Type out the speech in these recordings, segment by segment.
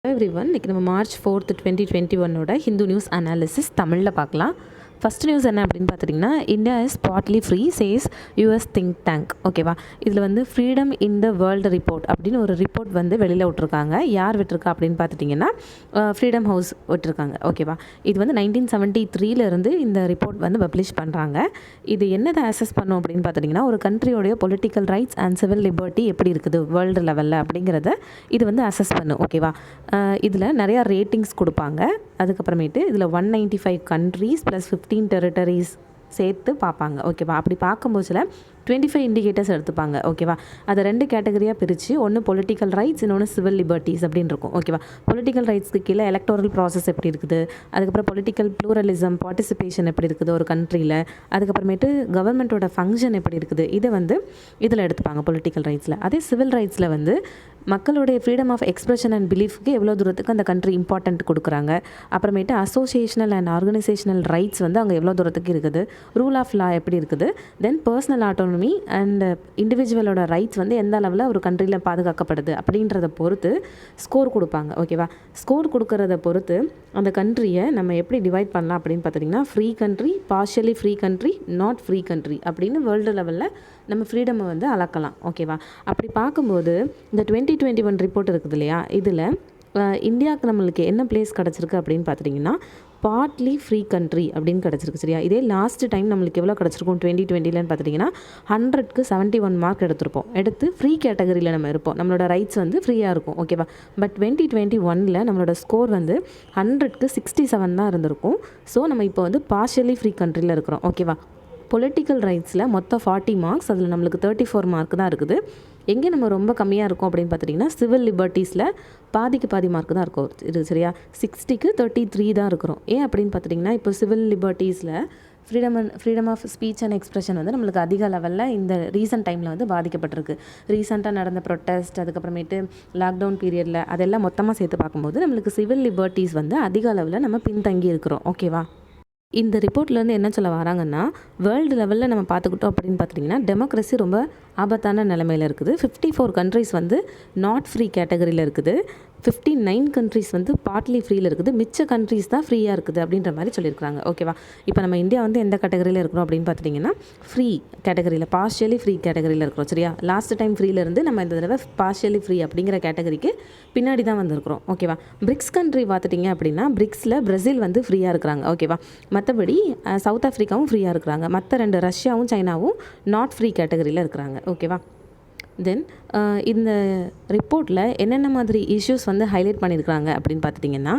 Everyone இன்னைக்கு நம்ம March 4th 2021 Hindu news analysis தமிழில் பார்க்கலாம். ஃபஸ்ட் நியூஸ் என்ன அப்படின்னு பார்த்துட்டிங்கன்னா, India is partly free says US think tank. ஓகேவா, இதில் வந்து freedom in the world report அப்படின்னு ஒரு ரிப்போர்ட் வந்து வெளியில் விட்டுருக்காங்க. யார் விட்டுருக்கா அப்படின்னு பார்த்துட்டிங்கன்னா, ஃப்ரீடம் ஹவுஸ் விட்டுருக்காங்க. ஓகேவா, இது வந்து 1973 இந்த ரிப்போர்ட் வந்து பப்ளிஷ் பண்ணுறாங்க. இது என்னதை அசஸ் பண்ணும் அப்படின்னு பார்த்துட்டிங்கன்னா, ஒரு கண்ட்ரியோடைய political rights and civil liberty எப்படி இருக்குது வேர்ல்டு லெவலில் அப்படிங்கிறத இது வந்து அசஸ் பண்ணும். ஓகேவா, இதில் நிறையா ரேட்டிங்ஸ் கொடுப்பாங்க. அதுக்கப்புறமேட்டு இதில் 195 கண்ட்ரீஸ் ப்ளஸ் 15 டெரிட்டரிஸ் சேர்த்து பார்ப்பாங்க. ஓகேவா, அப்படி பார்க்கும்போதுல 25 இண்டிகேட்டர்ஸ் எடுத்துப்பாங்க. ஓகேவா, அதை 2 கேட்டகரியாக பிரித்து, ஒன்று பொலிட்டிக்கல் ரைட்ஸ், இன்னொன்று சிவில் லிபர்ட்டிஸ் அப்படின்னு இருக்கும். ஓகேவா, பொலிட்டிக்கல் ரைட்ஸ்க்கு கீழே எலக்டோரல் ப்ராசஸ் எப்படி இருக்குது, அதுக்கப்புறம் பொலிட்டிக்கல் ப்ளூரலிசம் பார்ட்டிசிபேஷன் எப்படி இருக்குது ஒரு கண்ட்ரியில், அதுக்கப்புறமேட்டு கவர்மெண்ட்டோட ஃபங்க்ஷன் எப்படி இருக்குது, இதை வந்து இதில் எடுத்துப்பாங்க பொலிட்டிக்கல் ரைட்ஸில். அதே சிவில் ரைட்ஸில் வந்து மக்களுடைய ஃப்ரீடம் ஆஃப் எக்ஸ்பிரஷன் அண்ட் பிலீஃப்க்கு எவ்வளோ தூரத்துக்கு அந்த கண்ட்ரி இம்பார்ட்டன்ட் கொடுக்குறாங்க, அப்புறமேட்டு அசோசியேஷனல் அண்ட் ஆர்கனைசேஷனல் ரைட்ஸ் வந்து அங்கே எவ்வளோ தூரத்துக்கு இருக்குது, ரூல் ஆஃப் லா எப்படி இருக்குது, தென் பர்சனல் ஆட்டோனமி அண்ட் இண்டிவிஜுவலோட ரைட்ஸ் வந்து எந்த அளவில் ஒரு கண்ட்ரியில் பாதுகாக்கப்படுது அப்படின்றத பொறுத்து ஸ்கோர் கொடுப்பாங்க. ஓகேவா, ஸ்கோர் கொடுக்கறத பொறுத்து அந்த கண்ட்ரியை நம்ம எப்படி டிவைட் பண்ணலாம் அப்படின்னு பார்த்திங்கன்னா, free country, partially free country, not free country அப்படின்னு வேர்ல்டு லெவலில் நம்ம ஃப்ரீடமை வந்து அளக்கலாம். ஓகேவா, அப்படி பார்க்கும்போது இந்த 2021 ரிப்போர்ட் இருக்குது இல்லையா, இதில் இந்தியாவுக்கு நம்மளுக்கு என்ன பிளேஸ் கிடச்சிருக்கு அப்படின்னு பார்த்துட்டிங்கன்னா, பார்ட்லி ஃப்ரீ கண்ட்ரி அப்படின்னு கிடச்சிருக்கு. சரியா, இதே லாஸ்ட் டைம் நம்மளுக்கு எவ்வளோ கிடச்சிருக்கும் 2020 பார்த்துட்டிங்கன்னா 100க்கு 71 மார்க் எடுத்திருப்போம். எடுத்து ஃப்ரீ கேட்டகரியில் நம்ம இருப்போம், நம்மளோட ரைட்ஸ் வந்து ஃப்ரீயாக இருக்கும். ஓகேவா, பட் 2021 நம்மளோட ஸ்கோர் வந்து 100க்கு 67 தான் இருந்திருக்கும். ஸோ நம்ம இப்போ வந்து பார்ஷியலி ஃப்ரீ கண்ட்ரியில் இருக்கிறோம். ஓகேவா, பொலிட்டிக்கல் ரைட்ஸில் மொத்தம் 40 மார்க்ஸ், அதில் நம்மளுக்கு 34 மார்க் தான் இருக்குது. எங்கே நம்ம ரொம்ப கம்மியாக இருக்கும் அப்படின்னு பார்த்துட்டிங்கன்னா, சிவில் லிபர்ட்டிஸில் பாதிக்கு பாதி மார்க் தான் இருக்கும். இது சரியா, 60க்கு 33 தான் இருக்கிறோம். ஏன் அப்படின்னு பார்த்துட்டிங்கன்னா, இப்போ சிவில் லிபர்ட்டிஸில் freedom of speech and expression வந்து நம்மளுக்கு அதிக லெவலில் இந்த ரீசன்ட் டைமில் வந்து பாதிக்கப்பட்டிருக்கு. ரீசெண்டாக நடந்த ப்ரொட்டஸ்ட், அதுக்கப்புறமேட்டு லாக்டவுன் பீரியடில் அதெல்லாம் மொத்தமாக சேர்த்து பார்க்கும்போது நம்மளுக்கு சிவில் லிபர்ட்டிஸ் வந்து அதிக அளவில் நம்ம பின்தங்கி இருக்கிறோம். ஓகேவா, இந்த ரிப்போர்ட்லேருந்து என்ன சொல்ல வராங்கன்னா, வேர்ல்டு லெவலில் நம்ம பார்த்துக்கிட்டோம் அப்படின்னு பார்த்துட்டிங்கன்னா, டெமோக்ரஸி ரொம்ப ஆபத்தான நிலைமையில் இருக்குது. 54 கண்ட்ரிஸ் வந்து நாட் ஃப்ரீ கேட்டகரியில் இருக்குது, 59 கண்ட்ரிஸ் வந்து பார்ட்லி ஃப்ரீயில் இருக்குது, மிச்ச கண்ட்ரிஸ் தான் ஃப்ரீயாக இருக்குது அப்படின்ற மாதிரி சொல்லியிருக்காங்க. ஓகேவா, இப்போ நம்ம இந்தியா வந்து எந்த கேட்டகரியில் இருக்கிறோம் அப்படின்னு பார்த்துட்டிங்கன்னா, ஃப்ரீ கேட்டகரியில், பார்ஷியலி ஃப்ரீ கேட்டகரியில் இருக்கிறோம். சரியா, லாஸ்ட் டைம் ஃப்ரீலேருந்து நம்ம இந்த தடவை பார்ஷியலி ஃப்ரீ அப்படிங்கிற கேட்டகரிக்கு பின்னாடி தான் வந்திருக்கிறோம். ஓகேவா, பிரிக்ஸ் கண்ட்ரி பார்த்துட்டிங்க அப்படின்னா, பிரிக்ஸில் பிரேசில் வந்து ஃப்ரீயாக இருக்கிறாங்க. ஓகேவா, மற்றபடி சவுத் ஆஃப்ரிக்காவும் ஃப்ரீயாக இருக்கிறாங்க. மற்ற 2 ரஷ்யாவும் சைனாவும் நாட் ஃப்ரீ கேட்டகரியில் இருக்கிறாங்க. ஓகேவா, தென் இந்த ரிப்போர்ட்டில் என்னென்ன மாதிரி இஷ்யூஸ் வந்து ஹைலைட் பண்ணியிருக்கிறாங்க அப்படின்னு பார்த்துட்டிங்கன்னா,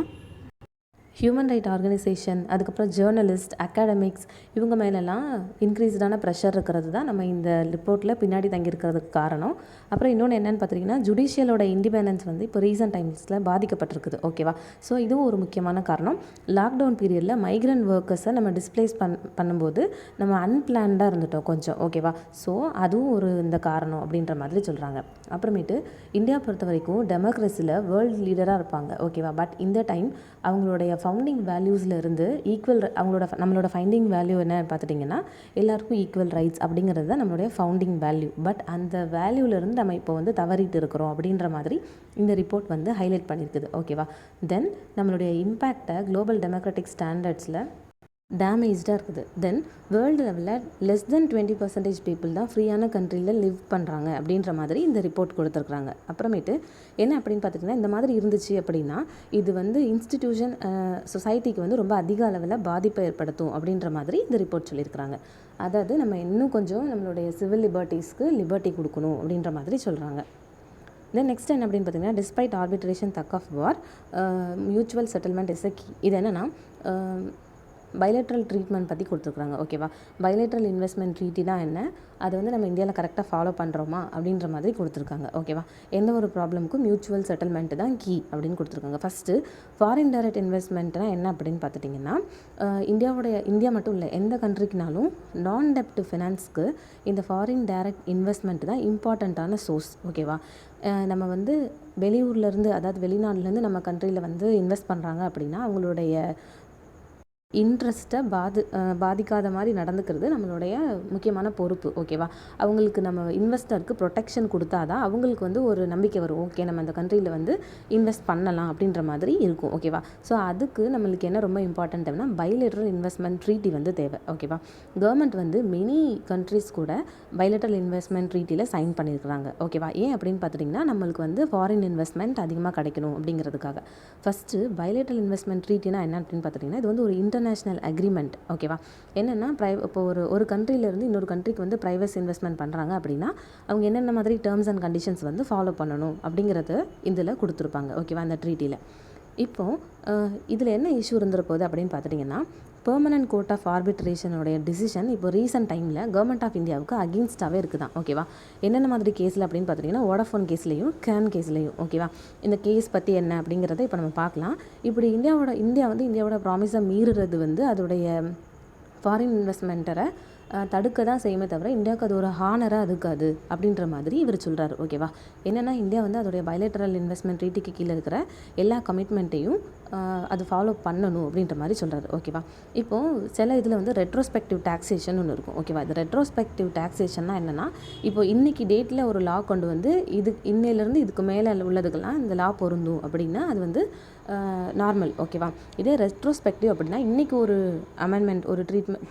ஹியூமன் ரைட் ஆர்கனைசேஷன், அதுக்கப்புறம் ஜேர்னலிஸ்ட், அகாடமிக்ஸ், இவங்க மேலெல்லாம் இன்க்ரீஸ்டான ப்ரெஷர் இருக்கிறது தான் நம்ம இந்த ரிப்போர்ட்டில் பின்னாடி தங்கியிருக்கிறதுக்கு காரணம். அப்புறம் இன்னொன்று என்னென்னு பார்த்திங்கன்னா, ஜுடிஷியலோட இண்டிபெண்டன்ஸ் வந்து இப்போ ரீசன்ட் டைம்ஸில் பாதிக்கப்பட்டிருக்குது. ஓகேவா, ஸோ இதுவும் ஒரு முக்கியமான காரணம். லாக்டவுன் பீரியடில் மைக்ரண்ட் ஒர்க்கர்ஸை நம்ம டிஸ்பிளேஸ் பண்ணும்போது நம்ம அன்பிளான்டாக இருந்துட்டோம் கொஞ்சம். ஓகேவா, ஸோ அதுவும் ஒரு இந்த காரணம் அப்படின்ற மாதிரி சொல்கிறாங்க. அப்புறமேட்டு இந்தியா பொறுத்த வரைக்கும் டெமோக்ரஸியில் வேர்ல்டு லீடராக இருப்பாங்க. ஓகேவா, பட் இந்த டைம் அவங்களுடைய ஃபவுண்டிங் வேல்யூஸில் இருந்து நம்மளோட ஃபைண்டிங் வேல்யூ என்ன பார்த்துட்டிங்கன்னா, எல்லாருக்கும் ஈக்குவல் ரைட்ஸ் அப்படிங்கிறது தான் நம்மளுடைய ஃபவுண்டிங் வேல்யூ. பட் அந்த வேல்யூலேருந்து நம்ம இப்போ வந்து தவறிட்டு இருக்கிறோம் அப்படின்ற மாதிரி இந்த ரிப்போர்ட் வந்து ஹைலைட் பண்ணியிருக்குது. ஓகேவா, தென் நம்மளுடைய இம்பேக்டை குளோபல் டெமோக்ராட்டிக் ஸ்டாண்டர்ட்ஸில் டேமேஜாக இருக்குது. தென் வேர்ல்டு லெவலில் லெஸ் தென் 20% பீப்புள் தான் ஃப்ரீயான கண்ட்ரியில் லிவ் பண்ணுறாங்க அப்படின்ற மாதிரி இந்த ரிப்போர்ட் கொடுத்துருக்குறாங்க. அப்புறமேட்டு என்ன அப்படின்னு பார்த்துட்டிங்கன்னா, இந்த மாதிரி இருந்துச்சு அப்படின்னா இது வந்து இன்ஸ்டிடியூஷன் சொசைட்டிக்கு வந்து ரொம்ப அதிக அளவில் பாதிப்பை ஏற்படுத்தும் அப்படின்ற மாதிரி இந்த ரிப்போர்ட் சொல்லியிருக்கிறாங்க. அதாவது நம்ம இன்னும் கொஞ்சம் நம்மளுடைய சிவில் லிபர்ட்டிஸ்க்கு லிபர்ட்டி கொடுக்கணும் அப்படின்ற மாதிரி சொல்கிறாங்க. தென் நெக்ஸ்ட் என்ன அப்படின்னு பார்த்தீங்கன்னா, dispute arbitration tug of war mutual settlement is a key. இது என்னென்னா பைலேட்ரல் ட்ரீட்மெண்ட் பற்றி கொடுத்துருக்குறாங்க. ஓகேவா, பைலேட்ரல் இன்வெஸ்ட்மெண்ட் ட்ரீட்டினா என்ன, அது வந்து நம்ம இந்தியாவில் கரெக்டாக ஃபாலோ பண்ணுறோமா அப்படின்ற மாதிரி கொடுத்துருக்காங்க. ஓகேவா, எந்த ஒரு ப்ராப்ளமுக்கும் மியூச்சுவல் செட்டில்மெண்ட் தான் கீ அப்படின்னு கொடுத்துருக்காங்க. ஃபஸ்ட்டு ஃபாரின் டைரக்ட் இன்வெஸ்ட்மெண்ட்னா என்ன அப்படின்னு பார்த்துட்டிங்கன்னா, இந்தியா மட்டும் இல்லை, எந்த கண்ட்ரிக்குனாலும் நான் டெப்ட் ஃபினான்ஸ்க்கு இந்த ஃபாரின் டைரக்ட் இன்வெஸ்ட்மெண்ட் தான் இம்பார்ட்டண்ட்டான சோர்ஸ். ஓகேவா, நம்ம வந்து வெளியூர்லேருந்து, அதாவது வெளிநாட்டிலேருந்து நம்ம கண்ட்ரியில் வந்து இன்வெஸ்ட் பண்ணுறாங்க அப்படின்னா அவங்களுடைய இன்ட்ரெஸ்ட்டை பாதிக்காத மாதிரி நடந்துக்கிறது நம்மளுடைய முக்கியமான பொறுப்பு. ஓகேவா? அவங்களுக்கு நம்ம இன்வெஸ்டருக்கு ப்ரொடெக்ஷன் கொடுத்தா தான் அவங்களுக்கு வந்து ஒரு நம்பிக்கை வரும். ஓகே, நம்ம அந்த கண்ட்ரியில் வந்து இன்வெஸ்ட் பண்ணலாம் அப்படின்ற மாதிரி இருக்கும். ஓகேவா? ஸோ அதுக்கு நம்மளுக்கு என்ன ரொம்ப இம்பார்ட்டன்ட் அப்படின்னா பைலேட்ரல் இன்வெஸ்ட்மெண்ட் ட்ரீட்டி வந்து தேவை. ஓகேவா? கவர்மெண்ட் வந்து மெனி கண்ட்ரிஸ் கூட பைலேட்ரல் இன்வெஸ்ட்மெண்ட் ட்ரீட்டியில் சைன் பண்ணியிருக்கிறாங்க. ஓகேவா? ஏன் அப்படின்னு பார்த்துட்டிங்கன்னா நம்மளுக்கு வந்து ஃபாரின் இன்வெஸ்ட்மெண்ட் அதிகமாக கிடைக்கணும் அப்படிங்கிறதுக்காக. ஃபஸ்ட்டு பைலேட்ரல் இன்வெஸ்ட்மெண்ட் ட்ரீட்டினா என்ன அப்படின்னு பார்த்துட்டிங்கன்னா இது வந்து ஒரு இன்டர்நேஷ்னல் அக்ரிமெண்ட். ஓகேவா? என்னென்னா இப்போ ஒரு கண்ட்ரியிலேருந்து இன்னொரு கண்ட்ரிக்கு வந்து ப்ரைவேட் இன்வெஸ்ட்மெண்ட் பண்ணுறாங்க அப்படின்னா அவங்க என்னென்ன மாதிரி டேர்ம்ஸ் அண்ட் கண்டிஷன்ஸ் வந்து ஃபாலோ பண்ணணும் அப்படிங்கிறது இதில் கொடுத்துருப்பாங்க. ஓகேவா? இந்த ட்ரீட்டியில் இப்போது இதில் என்ன இஷ்யூ இருந்துருப்போகுது அப்படின்னு பார்த்துட்டிங்கன்னா பெர்மனன்ட் கோர்ட் ஆஃப் ஆர்பிட்ரேஷனுடைய டிசிஷன் இப்போ ரீசெண்ட் டைமில் கவர்மெண்ட் ஆஃப் இந்தியாவுக்கு அகெயின்ஸ்டாகவே இருக்குதான். ஓகேவா? என்னென்ன மாதிரி கேஸில் அப்படின்னு பார்த்துட்டிங்கன்னா வோடாஃபோன் கேஸ்லேயும் கேன் கேஸ்லேயும். ஓகேவா? இந்த கேஸ் பற்றி என்ன அப்படிங்கிறத இப்போ நம்ம பார்க்கலாம். இப்படி இந்தியா வந்து இந்தியாவோட ப்ராமிஸை மீறுறது வந்து அதோடைய ஃபாரின் இன்வெஸ்ட்மெண்ட்டரை தடுக்க தான் செய்யுமே தவிர இந்தியாவுக்கு அது ஒரு ஹானராக இருக்காது அப்படின்ற மாதிரி இவர் சொல்கிறாரு. ஓகேவா? என்னென்னா இந்தியா வந்து அதோடைய பைலேட்ரல் இன்வெஸ்ட்மெண்ட் ட்ரீட்டிக்கு கீழே இருக்கிற எல்லா கமிட்மெண்ட்டையும் அது ஃபாலோ பண்ணணும் அப்படின்ற மாதிரி சொல்கிறாரு. ஓகேவா? இப்போது சில இதில் வந்து ரெட்ரோஸ்பெக்டிவ் டாக்ஸேஷன் ஒன்று இருக்கும். ஓகேவா? இது ரெட்ரோஸ்பெக்டிவ் டாக்ஸேஷன்னா என்னென்னா இப்போ இன்றைக்கி டேட்டில் ஒரு லா கொண்டு வந்து இன்னையிலேருந்து இதுக்கு மேலே உள்ளதுக்கெல்லாம் இந்த லா பொருந்தும் அப்படின்னா அது வந்து நார்மல். ஓகேவா? இதே ரெட்ரோஸ்பெக்டிவ் அப்படின்னா இன்றைக்கி ஒரு அமெண்ட்மெண்ட் ஒரு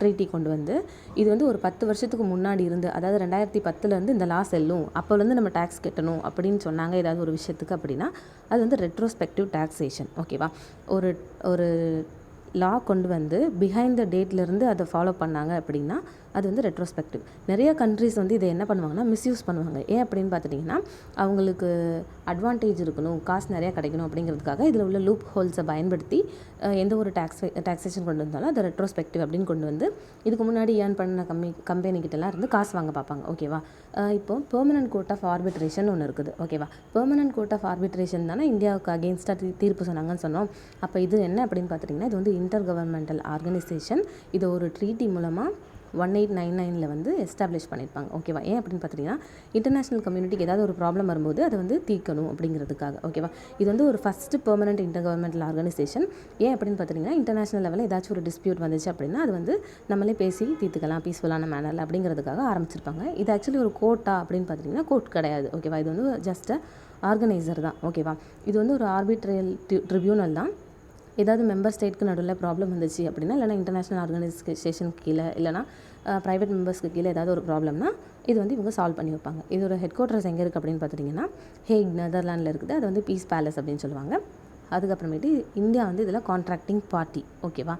ட்ரீட்டி கொண்டு வந்து இது வந்து ஒரு 10 வருஷத்துக்கு முன்னாடி இருந்து அதாவது 2010 இந்த லா செல்லும் அப்போலேருந்து நம்ம டேக்ஸ் கட்டணும் அப்படின்னு சொன்னாங்க ஏதாவது ஒரு விஷயத்துக்கு அப்படின்னா அது வந்து ரெட்ரோஸ்பெக்டிவ் டாக்ஸேஷன். ஓகேவா? ஒரு லா கொண்டு வந்து பிஹைண்ட் த டேட்லேருந்து அதை ஃபாலோ பண்ணாங்க அப்படின்னா அது வந்து ரெட்ரோஸ்பெக்டிவ். நிறைய கண்ட்ரிஸ் வந்து இதை என்ன பண்ணுவாங்கன்னா மிஸ்யூஸ் பண்ணுவாங்க. ஏன் அப்படின்னு பார்த்துட்டிங்கன்னா அவங்களுக்கு அட்வான்டேஜ் இருக்கணும், காசு நிறையா கிடைக்கணும் அப்படிங்கிறதுக்காக இதில் உள்ள லூப் ஹோல்ஸை பயன்படுத்தி எந்த ஒரு டாக்ஸேஷன் கொண்டு வந்தாலும் அது ரெட்ரோஸ்பெக்டிவ் அப்படின்னு கொண்டு வந்து இதுக்கு முன்னாடி ஏர்ன் பண்ண கம்பெனிக்கிட்டலாம் இருந்து காசு வாங்க பார்ப்பாங்க. ஓகேவா? இப்போ பெர்மனன்ட் கோர்ட் ஆஃப் ஆர்பிட்ரேஷன் ஒன்று இருக்குது. ஓகேவா? பெர்மனன்ட் கோர்ட் ஆஃப் ஆர்பிட்ரேஷன் தானே இந்தியாவுக்கு அகெயின்ஸ்டாக தீர்ப்பு சொன்னாங்கன்னு சொன்னோம். அப்போ இது என்ன அப்படின்னு பார்த்துட்டிங்கன்னா இது வந்து இன்டர் கவர்மெண்டல் ஆர்கனைசேஷன். இது ஒரு ட்ரீட்டி மூலமாக 1899 வந்து எஸ்டாப்ளிஷ் பண்ணியிருப்பாங்க. ஓகேவா? ஏன் அப்படின்னு பார்த்துட்டிங்கன்னா இன்டர்நேஷ்னல் கம்யூனிட்டிக்கு ஏதாவது ஒரு ப்ராப்ளம் வரும்போது அதை வந்து தீர்க்கணும் அப்படிங்கிறதுக்காக. ஓகேவா? இது வந்து ஒரு first permanent inter governmental organisation. ஏன் அப்படின்னு பார்த்துட்டிங்கன்னா இன்டர்நேஷ்னல் லெவலில் ஏதாச்சும் ஒரு டிஸ்பியூட் வந்துச்சு அப்படின்னா அது வந்து நம்மளே பேசி தீர்த்துக்கலாம் பீஸ்ஃபுல்லான மேனரில் அப்படிங்கிறதுக்காக ஆரம்பிச்சிருப்பாங்க. இது ஆக்சுவலி ஒரு கோர்ட்டா அப்படின்னு பார்த்துட்டிங்கன்னா கோர்ட் கிடையாது. ஓகேவா? இது வந்து ஜஸ்ட் ஆர்கனைசர் தான். ஓகேவா? இது வந்து ஒரு ஆர்பிட்ரல் ட்ரிபியூனல் தான். ஏதாவது மெம்பர் ஸ்டேட்க்கு நடுவில் ப்ராப்ளம் வந்துச்சு அப்படின்னா இல்லைனா இன்டர்நேஷ்னல் ஆர்கனைசேஷனுக்கு கீழே இல்லைனா ப்ரைவேட் மெம்பர்ஸ்க்கு கீழே ஏதாவது ஒரு ப்ராப்ளம்னா இது வந்து இவங்க சால்வ் பண்ணி வைப்பாங்க. இதோட ஹெட் குவார்ட்டர்ஸ் எங்கே இருக்குது அப்படின்னு பார்த்துட்டிங்கன்னா ஹேக் நெதர்லாண்டில் இருக்குது. அது வந்து பீஸ் பேலஸ் அப்படின்னு சொல்லுவாங்க. அதுக்கப்புறமேட்டு இந்தியா வந்து இதில் கான்ட்ராக்டிங் பார்ட்டி. ஓகேவா?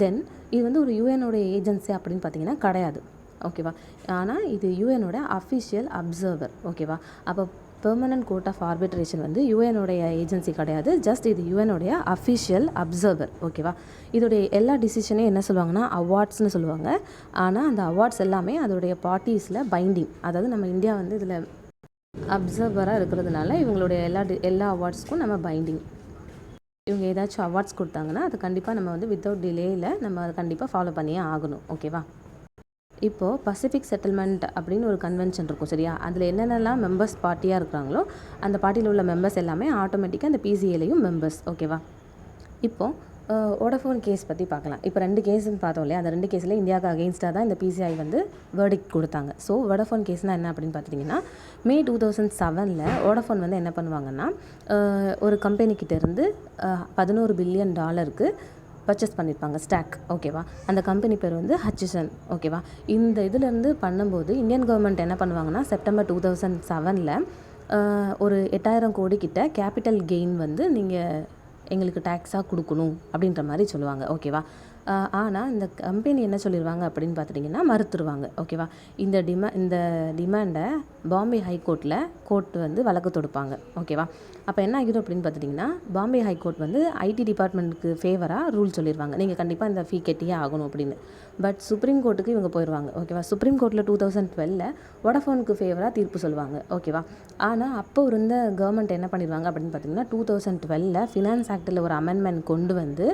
தென் இது வந்து ஒரு யூஎனோட ஏஜென்சி அப்படின்னு பார்த்தீங்கன்னா கிடையாது. ஓகேவா? ஆனால் இது யூஎனோட அஃபிஷியல் அப்சர்வர். ஓகேவா? அப்போ பெர்மனன்ட் கோர்ட் ஆஃப் ஆர்பிட்ரேஷன் வந்து யூஎனோடைய ஏஜென்சி கிடையாது. ஜஸ்ட் இது யூஎனோடைய அஃபிஷியல் அப்சர்வர். ஓகேவா? இதோடைய எல்லா டிசிஷனையும் என்ன சொல்லுவாங்கன்னா அவார்ட்ஸ்னு சொல்லுவாங்க. ஆனால் அந்த அவார்ட்ஸ் எல்லாமே அதோடைய பார்ட்டிஸில் பைண்டிங். அதாவது நம்ம இந்தியா வந்து இதில் அப்சர்வராக இருக்கிறதுனால இவங்களுடைய எல்லா அவார்ட்ஸ்க்கும் நம்ம பைண்டிங். இவங்க ஏதாச்சும் அவார்ட்ஸ் கொடுத்தாங்கன்னா அது கண்டிப்பாக நம்ம வந்து வித்தவுட் டிலேயில் நம்ம அதை கண்டிப்பாக ஃபாலோ பண்ணியே ஆகணும். ஓகேவா? இப்போது பசிபிக் செட்டில்மெண்ட் அப்படின்னு ஒரு கன்வென்ஷன் இருக்கும். சரியா? அதில் என்னென்னலாம் மெம்பர்ஸ் பார்ட்டியாக இருக்கிறாங்களோ அந்த பார்ட்டியில் உள்ள மெம்பர்ஸ் எல்லாமே ஆட்டோமேட்டிக்காக அந்த பிசிஏலையும் மெம்பர்ஸ். ஓகேவா? இப்போது வோடாஃபோன் கேஸ் பற்றி பார்க்கலாம். இப்போ 2 கேஸ்ன்னு பார்த்தோம் இல்லையா? அந்த 2 கேஸில் இந்தியாவுக்கு அகெயின்ஸ்டாக தான் இந்த பிசிஐ வந்து வேர்டிக்ட் கொடுத்தாங்க. ஸோ வோடாஃபோன் கேஸ்னால் என்ன அப்படின்னு பார்த்துட்டிங்கன்னா மே 2007 வோடாஃபோன் வந்து என்ன பண்ணுவாங்கன்னா ஒரு கம்பெனிக்கிட்ட இருந்து $11 பில்லியன் பர்ச்சேஸ் பண்ணியிருப்பாங்க ஸ்டாக். ஓகேவா? அந்த கம்பெனி பேர் வந்து ஹட்சிசன். ஓகேவா? இந்த இதிலேருந்து பண்ணும்போது இந்தியன் கவர்மெண்ட் என்ன பண்ணுவாங்கன்னா செப்டம்பர் 2007 ஒரு 8,000 கோடி கிட்ட கேபிட்டல் கெயின் வந்து நீங்கள் எங்களுக்கு டேக்ஸாக கொடுக்கணும் அப்படின்ற மாதிரி சொல்லுவாங்க. ஓகேவா? ஆனால் இந்த கம்பெனி என்ன சொல்லிடுவாங்க அப்படின்னு பார்த்துட்டிங்கன்னா மறுத்துருவாங்க. ஓகேவா? இந்த டிமாண்டை பாம்பே ஹைகோர்ட்டில் கோர்ட் வந்து வழக்கு தொடுப்பாங்க. ஓகேவா? அப்போ என்ன ஆகிடும் அப்படின்னு பார்த்துட்டிங்கன்னா பாம்பே ஹைகோர்ட் வந்து ஐடி டிபார்ட்மெண்ட்டுக்கு ஃபேவராக ரூல் சொல்லிடுவாங்க. நீங்கள் கண்டிப்பாக இந்த ஃபீ கட்டியே ஆகணும் அப்படின்னு. பட் சுப்ரீம் கோர்ட்டுக்கு இவங்க போயிடுவாங்க. ஓகேவா? சுப்ரீம் கோர்ட்டில் 2012 வோடாஃபோனுக்கு ஃபேவராக தீர்ப்பு சொல்லுவாங்க. ஓகேவா? ஆனால் அப்போ இருந்த கவர்மெண்ட் என்ன பண்ணிடுவாங்க அப்படின்னு பார்த்தீங்கன்னா 2012 ஃபினான்ஸ் ஆக்டில் ஒரு அமெண்ட்மெண்ட் கொண்டு வந்து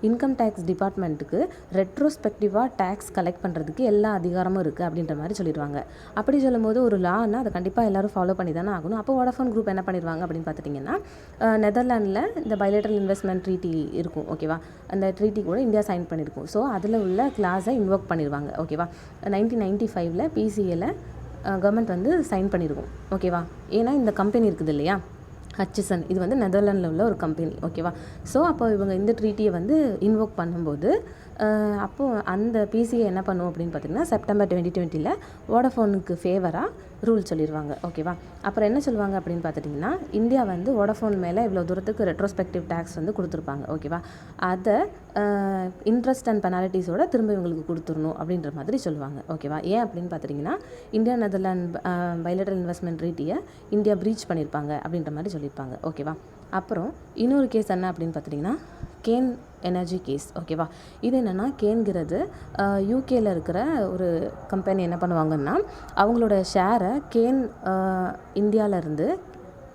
இன்கம் டேக்ஸ் டிபார்ட்மெண்ட்டு கவர்மெண்ட்டுக்கு ரெட்ரோஸ்பெக்டிவாக டேக்ஸ் கலெக்ட் பண்ணுறதுக்கு எல்லா அதிகாரமும் இருக்குது அப்படின்ற மாதிரி சொல்லிடுவாங்க. அப்படி சொல்லும்போது ஒரு லான்னா அதை கண்டிப்பாக எல்லோரும் ஃபாலோ பண்ணி தானே ஆகணும். அப்போ வோடஃபோன் குரூப் என்ன பண்ணிடுவாங்க அப்படின்னு பார்த்துட்டிங்கன்னா, நெதர்லாண்டில் இந்த பைலேட்ரல் இன்வெஸ்ட்மெண்ட் ட்ரீட்டி இருக்கும் ஓகேவா, அந்த ட்ரீட்டி கூட இந்தியா சைன் பண்ணியிருக்கும். ஸோ அதில் உள்ள கிளாஸை இன்வோக் பண்ணிடுவாங்க ஓகேவா. 1995 பிசிஏல கவர்மெண்ட் வந்து சைன் பண்ணியிருக்கும் ஓகேவா. ஏன்னா இந்த கம்பெனி இருக்குது இல்லையா, ஹட்சிசன், இது வந்து நெதர்லாண்டில் உள்ள ஒரு கம்பெனி ஓகேவா. ஸோ அப்போ இவங்க இந்த ட்ரீட்டியை வந்து இன்வோக் பண்ணும்போது அப்போது அந்த பிசிஏ என்ன பண்ணும் அப்படின்னு பார்த்திங்கன்னா, செப்டம்பர் 2020 வோடஃபோனுக்கு ஃபேவராக ரூல் சொல்லிடுவாங்க ஓகேவா. அப்புறம் என்ன சொல்லுவாங்க அப்படின்னு பார்த்துட்டிங்கன்னா, இந்தியா வந்து வோடஃபோன் மேலே இவ்வளோ தூரத்துக்கு ரெட்ரோஸ்பெக்டிவ் டேக்ஸ் வந்து கொடுத்துருப்பாங்க ஓகேவா. அதை இன்ட்ரெஸ்ட் அண்ட் பெனால்ட்டிஸோட திரும்ப இவங்களுக்கு கொடுத்துடணும் அப்படின்ற மாதிரி சொல்லுவாங்க ஓகேவா. ஏன் அப்படின்னு பார்த்துட்டிங்கன்னா, இந்தியா நெதர்லாண்ட் பைலேட்ரல் இன்வெஸ்ட்மெண்ட் ட்ரீட்டியை இந்தியா ப்ரீச் பண்ணியிருப்பாங்க அப்படின்ற மாதிரி சொல்லியிருப்பாங்க ஓகேவா. அப்புறம் இன்னொரு கேஸ் என்ன அப்படின்னு பார்த்துட்டிங்கன்னா, கேன் எனர்ஜி கேஸ் ஓகேவா. இது என்னென்னா, கேன்கிறது யூகேயில் இருக்கிற ஒரு கம்பெனி என்ன பண்ணுவாங்கன்னா, அவங்களோட ஷேரை இந்தியாவிலேருந்து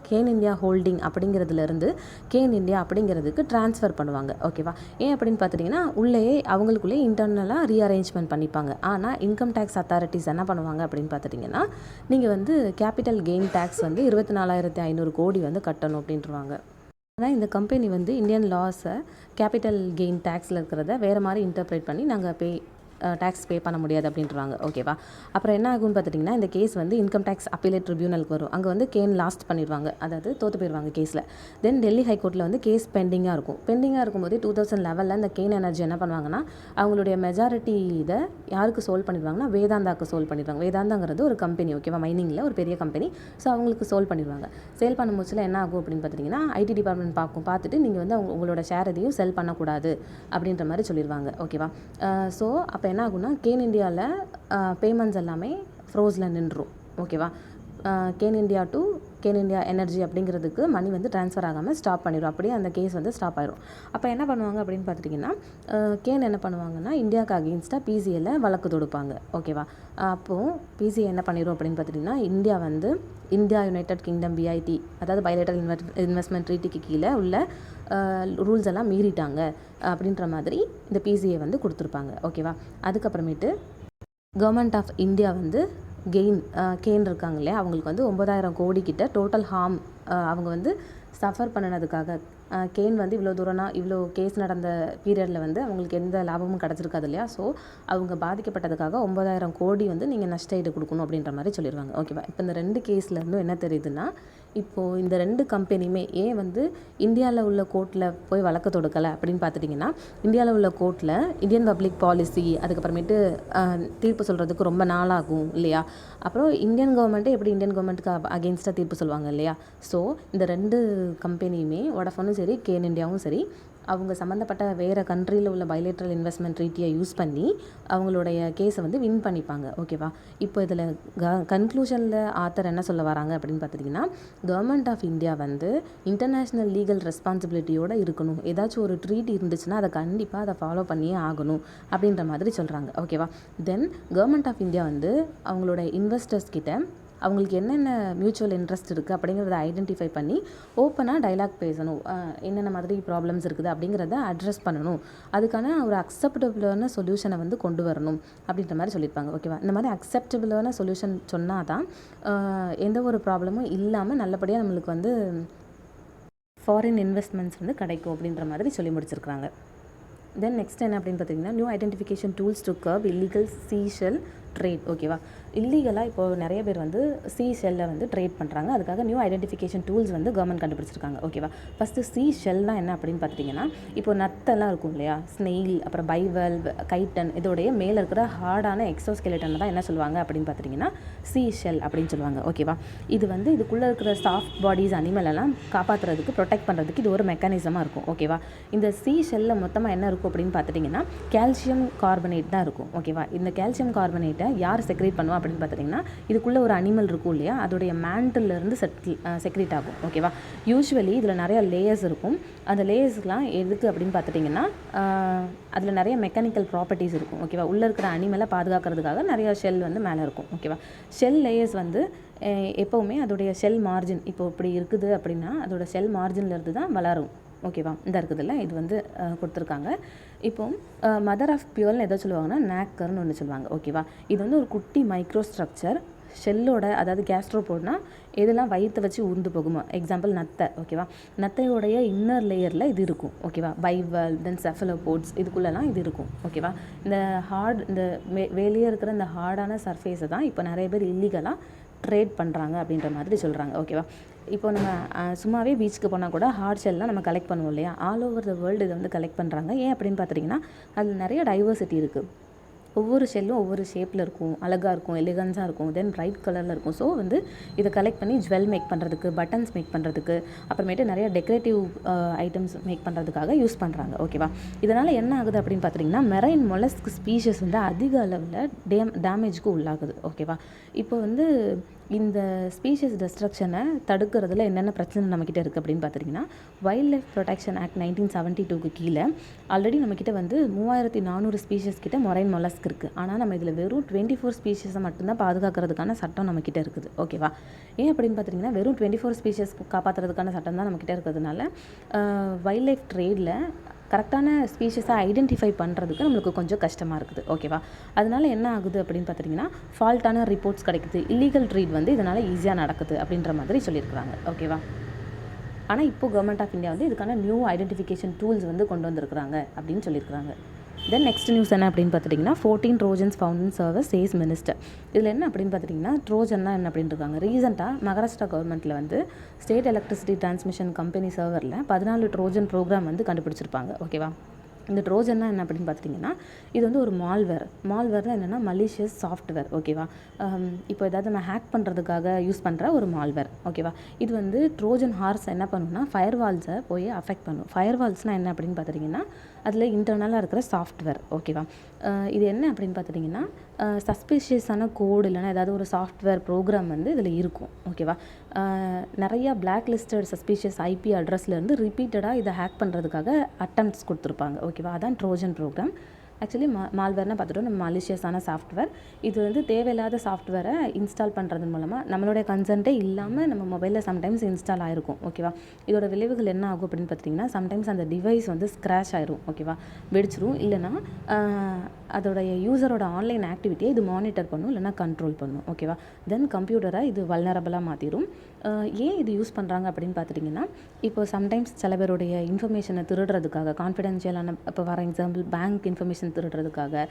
கேன் இந்தியா ஹோல்டிங் அப்படிங்கிறதுலேருந்து கேன் இந்தியா அப்படிங்கிறதுக்கு ட்ரான்ஸ்ஃபர் பண்ணுவாங்க ஓகேவா. ஏன் அப்படின்னு பார்த்துட்டிங்கன்னா, உள்ளேயே அவங்களுக்குள்ளே இன்டர்னலாக ரீஅரேஞ்ச்மெண்ட் பண்ணிப்பாங்க. ஆனால் இன்கம் டேக்ஸ் அத்தாரிட்டிஸ் என்ன பண்ணுவாங்க அப்படின்னு பார்த்துட்டிங்கன்னா, நீங்கள் வந்து கேபிட்டல் கெயின் டேக்ஸ் வந்து 24,500 கோடி வந்து கட்டணும் அப்படின்ட்டுருவாங்க. ஆனால் இந்த கம்பெனி வந்து இந்தியன் லாஸை கேபிட்டல் கெயின் டேக்ஸில் இருக்கிறத வேறு மாதிரி இன்டர்ப்ரேட் பண்ணி நாங்கள் டேக்ஸ் பே பண்ண முடியாது அப்படின்றாங்க ஓகேவா. அப்புறம் என்ன ஆகும்னு பார்த்துட்டிங்கன்னா, இந்த கேஸ் வந்து இன்கம் டேக்ஸ் அப்பீலேட் ட்ரிபியூனலுக்கு வரும். அங்கே வந்து கேன் லாஸ்ட் பண்ணிடுவாங்க, அதாவது தோற்று போயிடுவாங்க கேஸில். தென் டெல்லி ஹைகோர்ட்டில் வந்து கேஸ் பெண்டிங்காக இருக்கும். பெண்டிங்காக இருக்கும்போது 2011 இந்த கேன் எனர்ஜி என்ன பண்ணுவாங்கன்னா, அவங்களுடைய மெஜாரிட்டி இதை யாருக்கு சோல்வ் பண்ணிடுவாங்கன்னா, வேதாந்தாவுக்கு சோல்வ் பண்ணிடுவாங்க. வேதாந்தாங்கிறது ஒரு கம்பெனி ஓகேவா, மைனிங்கில் ஒரு பெரிய கம்பெனி. ஸோ அவங்களுக்கு சோல்வ் பண்ணிடுவாங்க. சேல் பண்ணும் போதுல என்ன ஆகும் அப்படின்னு பார்த்துட்டிங்கன்னா, ஐடி டிபார்ட்மெண்ட் பார்த்துட்டு நீங்கள் வந்து உங்களோட ஷேர் எதையும் செல் பண்ணக்கூடாது அப்படின்ற மாதிரி சொல்லிடுவாங்க ஓகேவா. ஸோ அப்போ என்ன ஆகும்னா, கேன் இந்தியாவில் பேமெண்ட்ஸ் எல்லாமே ஃப்ரோஸில் நின்றுடும் ஓகேவா. Can India to can India energy அப்படிங்கிறதுக்கு மணி வந்து ட்ரான்ஸ்ஃபர் ஆகாமல் ஸ்டாப் பண்ணிடும். அப்படியே அந்த கேஸ் வந்து ஸ்டாப் ஆயிடும். அப்போ என்ன பண்ணுவாங்க அப்படின்னு பார்த்துட்டிங்கன்னா, கேன் என்ன பண்ணுவாங்கன்னா, இந்தியாவுக்கு அகெயின்ஸ்டாக பிசிஏல வழக்கு தொடுப்பாங்க ஓகேவா. அப்போது பிசிஏ என்ன பண்ணிடும் அப்படின்னு பார்த்துட்டிங்கன்னா, இந்தியா யுனைடெட் கிங்டம் பிஐடி, அதாவது பைலேட்ரல் இன்வெஸ்ட்மெண்ட் ட்ரீட்டிக்கு கீழே உள்ள ரூல்ஸ் எல்லாம் மீறிட்டாங்க அப்படின்ற மாதிரி இந்த பிசிஏ வந்து கொடுத்துருப்பாங்க ஓகேவா. அதுக்கப்புறமேட்டு கவர்மெண்ட் ஆஃப் இந்தியா வந்து கேன் இருக்காங்க இல்லையா, அவங்களுக்கு வந்து 9,000 கோடி கிட்ட டோட்டல் ஹார்ம் அவங்க வந்து சஃபர் பண்ணினதுக்காக, கேன் வந்து இவ்வளோ தூரம்னா இவ்வளோ கேஸ் நடந்த பீரியடில் வந்து அவங்களுக்கு எந்த லாபமும் கிடச்சிருக்காது இல்லையா. ஸோ அவங்க பாதிக்கப்பட்டதுக்காக 9,000 கோடி வந்து நீங்கள் நஷ்ட ஈடு கொடுக்கணும் அப்படின்ற மாதிரி சொல்லிடுவாங்க ஓகேவா. இப்போ இந்த 2 கேஸில் இருந்தும் என்ன தெரியுதுன்னா, இப்போது இந்த 2 கம்பெனியுமே ஏன் வந்து இந்தியாவில் உள்ள கோர்ட்டில் போய் வழக்கு தொடுக்கலை அப்படின்னு பார்த்துட்டிங்கன்னா, இந்தியாவில் உள்ள கோர்ட்டில் இந்தியன் பப்ளிக் பாலிசி அதுக்கப்புறமேட்டு தீர்ப்பு சொல்கிறதுக்கு ரொம்ப நாளாகும் இல்லையா. அப்புறம் இந்தியன் கவர்மெண்ட்டே எப்படி இந்தியன் கவர்மெண்ட்டுக்கு அகெயின்ஸ்டாக தீர்ப்பு சொல்லுவாங்க இல்லையா. ஸோ இந்த 2 கம்பெனியுமே வோடஃபோனும் சரி கேன் இந்தியாவும் சரி, அவங்க சம்மந்தப்பட்ட வேறு கண்ட்ரியில் உள்ள பைலேட்ரல் இன்வெஸ்ட்மெண்ட் ட்ரீட்டியை யூஸ் பண்ணி அவங்களுடைய கேஸை வந்து வின் பண்ணிப்பாங்க ஓகேவா. இப்போ இதில் கன்க்ளூஷனில் ஆத்தர் என்ன சொல்ல வராங்க அப்படின்னு பார்த்துட்டிங்கன்னா, கவர்மெண்ட் ஆஃப் இந்தியா வந்து இன்டர்நேஷ்னல் லீகல் ரெஸ்பான்சிபிலிட்டியோடு இருக்கணும். ஏதாச்சும் ஒரு ட்ரீட்டி இருந்துச்சுன்னா அதை கண்டிப்பாக அதை ஃபாலோ பண்ணியே ஆகணும் அப்படின்ற மாதிரி சொல்கிறாங்க ஓகேவா. தென் கவர்மெண்ட் ஆஃப் இந்தியா வந்து அவங்களோட இன்வெஸ்டர்ஸ் கிட்ட அவங்களுக்கு என்னென்ன மியூச்சுவல் இன்ட்ரெஸ்ட் இருக்குது அப்படிங்கிறத ஐடென்டிஃபை பண்ணி ஓப்பனாக டைலாக் பேசணும். என்னென்ன மாதிரி ப்ராப்ளம்ஸ் இருக்குது அப்படிங்கிறத அட்ரஸ் பண்ணணும். அதுக்கான ஒரு அக்செப்டபிளான சொல்யூஷனை வந்து கொண்டு வரணும் அப்படின்ற மாதிரி சொல்லியிருப்பாங்க ஓகேவா. இந்த மாதிரி அக்செப்டபிளான சொல்யூஷன் சொன்னால் தான் எந்த ஒரு ப்ராப்ளமும் இல்லாமல் நல்லபடியாக நம்மளுக்கு வந்து ஃபாரின் இன்வெஸ்ட்மெண்ட்ஸ் வந்து கிடைக்கும் அப்படின்ற மாதிரி சொல்லி முடிச்சிருக்கிறாங்க. தென் நெக்ஸ்ட் என்ன அப்படின்னு பார்த்தீங்கன்னா, new identification tools to curb illegal seashell trade ஓகேவா. இல்லீகலாக இப்போது நிறைய பேர் வந்து ஷெல்லை வந்து ட்ரேட் பண்ணுறாங்க. அதுக்காக நியூ ஐடென்டிஃபிகேஷன் டூல்ஸ் வந்து கவர்மெண்ட் கண்டுபிடிச்சிருக்காங்க ஓகேவா. ஃபஸ்ட்டு ஷெல்லாம் என்ன அப்படின்னு பார்த்துட்டிங்கன்னா, இப்போ நத்தெல்லாம் இருக்கும் இல்லையா, ஸ்னெயில் அப்புறம் பைவல்வ் கைட்டன், இதோடைய மேலே இருக்கிற ஹார்டான எக்ஸோஸ்கெலட்டன் தான் என்ன சொல்லுவாங்க அப்படின்னு பார்த்துட்டிங்கன்னா ஷெல் அப்படின்னு சொல்லுவாங்க ஓகேவா. இது வந்து இதுக்குள்ளே இருக்கிற சாஃப்ட் பாடிஸ் அனிமல் எல்லாம் காப்பாற்றுறதுக்கு ப்ரொடெக்ட் பண்ணுறதுக்கு இது ஒரு மெக்கானிசமாக இருக்கும் ஓகேவா. இந்த ஷெல்லில் மொத்தமாக என்ன இருக்கும் அப்படின்னு பார்த்துட்டிங்கன்னா, கால்சியம் கார்பனேட் தான் இருக்கும் ஓகேவா. இந்த கால்சியம் கார்பனேட்டை யார் செக்ரேட் பண்ணுவா அப்படின்னு பார்த்துட்டிங்கன்னா, இதுக்குள்ளே ஒரு அனிமல் இருக்கும் இல்லையா, அதோடைய மேண்டிலிருந்து செக்ரேட் ஆகும் ஓகேவா. யூஸ்வலி இதில் நிறையா லேயர்ஸ் இருக்கும். அந்த லேயர்ஸ்லாம் எதுக்கு அப்படின்னு பார்த்துட்டிங்கன்னா, அதில் நிறைய மெக்கானிக்கல் ப்ராப்பர்ட்டிஸ் இருக்கும் ஓகேவா. உள்ளே இருக்கிற அனிமலை பாதுகாக்கிறதுக்காக நிறையா ஷெல் வந்து மேலே இருக்கும் ஓகேவா. ஷெல் லேயர்ஸ் வந்து எப்போவுமே அதோடைய ஷெல் மார்ஜின் இப்போ இப்படி இருக்குது அப்படின்னா அதோட ஷெல் மார்ஜின்லேருந்து தான் வளரும் ஓகேவா, இந்த இருக்குதுல்ல இது வந்து கொடுத்துருக்காங்க. இப்போ மதர் ஆஃப் பியூல்னு எதை சொல்லுவாங்கன்னா நாக்கர்னு ஒன்று சொல்லுவாங்க. ஓகேவா, இது வந்து ஒரு குட்டி மைக்ரோ ஸ்ட்ரக்சர் ஷெல்லோட, அதாவது கேஸ்ட்ரோபோட்னா எதெல்லாம் வயிற்றை வச்சு ஊர்ந்து போகுமோ, எக்ஸாம்பிள் நத்தை. ஓகேவா, நத்தையோடைய இன்னர் லேயரில் இது இருக்கும். ஓகேவா, பைவல் தென் செஃபலோபோட்ஸ் இதுக்குள்ளெல்லாம் இது இருக்கும். ஓகேவா, இந்த ஹார்ட் இந்த வெளியே இருக்கிற இந்த ஹார்டான சர்ஃபேஸை தான் இப்போ நிறைய பேர் இல்லீகலாக ட்ரேட் பண்ணுறாங்க அப்படின்ற மாதிரி சொல்கிறாங்க. ஓகேவா, இப்போ நம்ம சும்மாவே பீச்சுக்கு போனால் கூட ஹார்ட் ஷெல்லாம் நம்ம கலெக்ட் பண்ணுவோம் இல்லையா, ஆல் ஓவர் த வேர்ல்டு இதை வந்து கலெக்ட் பண்ணுறாங்க. ஏன் அப்படின்னு பார்த்துட்டிங்கன்னா அதில் நிறைய டைவர்சிட்டி இருக்குது. ஒவ்வொரு ஷெல்லும் ஒவ்வொரு ஷேப்பில் இருக்கும், அழகாக இருக்கும், எலிகன்ஸாக இருக்கும், தென் பிரைட் கலரில் இருக்கும். ஸோ வந்து இதை கலெக்ட் பண்ணி ஜுவல் மேக் பண்ணுறதுக்கு, பட்டன்ஸ் மேக் பண்ணுறதுக்கு, அப்புறமேட்டு நிறைய டெக்கரேட்டிவ் ஐட்டம்ஸ் மேக் பண்ணுறதுக்காக யூஸ் பண்ணுறாங்க. ஓகேவா, இதனால் என்ன ஆகுது அப்படின்னு பார்த்துட்டிங்கன்னா மெரைன் மொலஸ்க் ஸ்பீஷஸ் வந்து அதிக அளவில் டேமேஜுக்கு உள்ளாகுது. ஓகேவா, இப்போ வந்து இந்த ஸ்பீஷஸ் டெஸ்ட்ரக்ஷனை தடுக்கிறதுல என்னென்ன பிரச்சனை நம்மக்கிட்ட இருக்குது அப்படின்னு பார்த்துட்டிங்கன்னா வைல்ட் லைஃப் ப்ரொடெக்ஷன் ஆக்ட் 1972 கீழே ஆல்ரெடி நம்மக்கிட்ட வந்து 3400 ஸ்பீஷஸ் கிட்ட மொரைன் மொலஸ்க் இருக்குது. ஆனால் நம்ம இதில் வெறும் 24 ஸ்பீஷஸை மட்டும்தான் பாதுகாக்கிறதுக்கான சட்டம் நம்மக்கிட்ட இருக்குது. ஓகேவா, ஏன் அப்படின்னு பார்த்திங்கன்னா வெறும் 24 ஸ்பீஷஸ் காப்பாற்றுறதுக்கான சட்டம் தான் நம்மக்கிட்ட இருக்கிறதுனால வைல்ட் லைஃப் ட்ரேடில் கரெக்டான ஸ்பீஷஸை ஐடென்டிஃபை பண்ணுறதுக்கு நம்மளுக்கு கொஞ்சம் கஷ்டமாக இருக்குது. ஓகேவா, அதனால் என்ன ஆகுது அப்படின்னு பார்த்துட்டிங்கன்னா ஃபால்ட்டான ரிப்போர்ட்ஸ் கிடைக்குது, இல்லீகல் ட்ரீட் வந்து இதனால் ஈஸியாக நடக்குது அப்படின்ற மாதிரி சொல்லியிருக்கிறாங்க. ஓகேவா, ஆனால் இப்போ கவர்மெண்ட் ஆஃப் இந்தியா வந்து இதுக்கான நியூ ஐடென்டிஃபிகேஷன் டூல்ஸ் வந்து கொண்டு வந்திருக்கிறாங்க அப்படின்னு சொல்லியிருக்கிறாங்க. தென் நெக்ஸ்ட் நியூஸ் என்ன அப்படின்னு பார்த்துட்டிங்கன்னா 14 Trojans found in service says minister. இதில் என்ன அப்படின்னு பார்த்துட்டிங்கன்னா ட்ரோஜன்னா என்ன அப்படின்னு இருக்காங்க. ரீசெண்டாக மகாராஷ்டிரா கவர்மெண்ட்டில் வந்து ஸ்டேட் எலக்ட்ரிசிட்டி டிரான்ஸ்மிஷன் கம்பெனி சர்வரில் 14 ட்ரோஜன் ப்ரோக்ராம் வந்து கண்டுபிடிச்சிருப்பாங்க. ஓகேவா, இந்த ட்ரோஜன்னா என்ன அப்படின்னு பார்த்துட்டிங்கன்னா இது வந்து ஒரு மால்வேர்னால் என்னென்னா மலிஷியஸ் சாஃப்ட்வேர். ஓகேவா, இப்போ ஏதாவது நம்ம ஹேக் பண்ணுறதுக்காக யூஸ் பண்ணுற ஒரு மால்வேர். ஓகேவா, இது வந்து ட்ரோஜன் ஹார்ஸ் என்ன பண்ணுன்னா ஃபயர்வால்ஸை போய் அஃபெக்ட் பண்ணும். ஃபயர்வால்ஸ்னால் என்ன அப்படின்னு பார்த்துட்டிங்கன்னா அதில் இன்டர்னலாக இருக்கிற சாஃப்ட்வேர். ஓகேவா, இது என்ன அப்படின்னு பார்த்துட்டிங்கன்னா சஸ்பிஷியஸான கோடு இல்லைனா ஏதாவது ஒரு சாஃப்ட்வேர் ப்ரோக்ராம் வந்து இதில் இருக்கும். ஓகேவா, நிறையா பிளாக் லிஸ்டட் சஸ்பிஷியஸ் ஐபி அட்ரஸ்லேருந்து ரிப்பீட்டடாக இதை ஹேக் பண்ணுறதுக்காக அட்டம்ப்ட்ஸ் கொடுத்துருப்பாங்க. ஓகேவா, அதான் ட்ரோஜன் ப்ரோக்ராம். ஆக்சுவலி மால்வேர்னா பார்த்துட்டோம் நம்ம மாலிஷியஸான சாஃப்ட்வேர். இது வந்து தேவையில்லாத சாஃப்ட்வேரை இன்ஸ்டால் பண்ணுறது மூலமாக நம்மளுடைய கன்சென்ட்டே இல்லாமல் நம்ம மொபைலில் சம்டைம்ஸ் இன்ஸ்டால் ஆகிருக்கும். ஓகேவா, இதோட விளைவுகள் என்ன ஆகும் அப்படின்னு பார்த்திங்கன்னா சம்டைம்ஸ் அந்த டிவைஸ் வந்து ஸ்க்ராச் ஆயிரும். ஓகேவா, வெடிச்சிரும், இல்லைனா அதோடைய யூசரோட ஆன்லைன் ஆக்டிவிட்டியை இது மானிட்டர் பண்ணும், இல்லைனா கண்ட்ரோல் பண்ணும். ஓகேவா, தென் கம்ப்யூட்டரை இது வல்னரபிளாக மாற்றிடும். ஏன் இது யூஸ் பண்ணுறாங்க அப்படின்னு பார்த்துட்டிங்கன்னா இப்போ சம்டைம்ஸ் சில பேருடைய இன்ஃபர்மேஷனை திருடுறதுக்காக கான்ஃபிடென்ஷியலான, இப்போ ஃபார் எக்ஸாம்பிள் பேங்க் இன்ஃபர்மேஷன் திருடுறதுக்காக,